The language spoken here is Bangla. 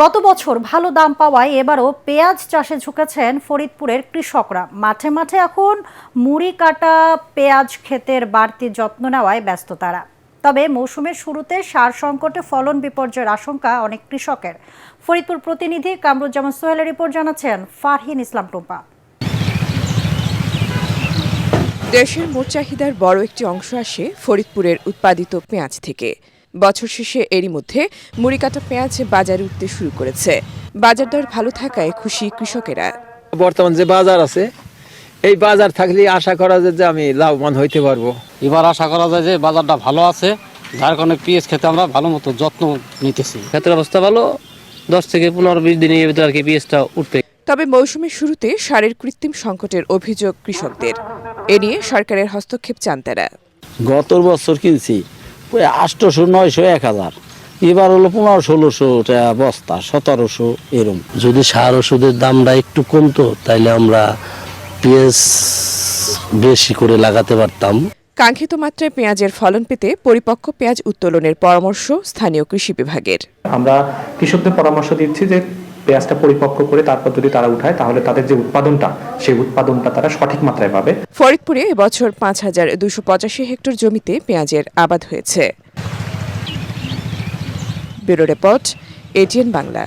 গত বছর ভালো দাম পাওয়ায় এবারও পেঁয়াজ চাষে ঝুঁকেছেন ফরিদপুরের কৃষকরা। মাঠে মাঠে এখন মুড়ি কাটা পেঁয়াজ ক্ষেতের বাড়তি যত্ন নেওয়ায় ব্যস্ত তারা। তবে মৌসুমের শুরুতে সার সংকটে ফলন বিপর্যয়ের আশঙ্কা অনেক কৃষকের। ফরিদপুর প্রতিনিধি কামরুজ্জামান সোহেলের রিপোর্ট জানাচ্ছেন ফারহিন ইসলাম টুম্পা। দেশের মোট চাহিদার বড় একটি অংশ আসে ফরিদপুরের উৎপাদিত পেঁয়াজ থেকে। বছর শেষে এরই মধ্যে মুড়ি কাটা পেঁয়াজ বাজারে উঠতে শুরু করেছে। বাজার দর ভালো থাকায় খুশি কৃষকেরা। বর্তমান যে বাজার আছে, এই বাজার থাকলে আশা করা যায় যে আমি লাভবান হইতে পারবো। এবার আশা করা যায় যে বাজারটা ভালো আছে, যার কারণে পেঁয়াজ খেতে আমরা ভালো মতো যত্ন নিতেছি। ক্ষেতের অবস্থা ভালো, 10 থেকে 15-20 দিনের ভিতরে আর কি পেঁয়াজটা উঠবে। তবে মৌসুমের শুরুতে সারের কৃত্রিম সংকটের অভিযোগ কৃষকদের। এ নিয়ে সরকারের হস্তক্ষেপ চান তারা। গত বছর কিনছি 800, 900, 1000, এবার হলো 1500-1600 টাকা বস্তা, 1700 এরকম। যদি সার ওষুধের দামটা একটু কমতো তাইলে আমরা পেঁয়াজ বেশি করে লাগাতে পারতাম। কাঙ্ক্ষিত মাত্রায় পেঁয়াজের ফলন পেতে পরিপক্ক পেঁয়াজ উত্তোলনের পরামর্শ স্থানীয় কৃষি বিভাগের। আমরা কৃষকদের পরামর্শ দিচ্ছি যে পেঁয়াজটা পরিপক্ক করে তারপর যদি তারা উঠায় তাহলে তাদের যে উৎপাদনটা, সেই উৎপাদনটা তারা সঠিক মাত্রায় পাবে। ফরিদপুরে এবছর 5285 হেক্টর জমিতে পেঁয়াজের আবাদ হয়েছে। Bureau report, ATN Bangla.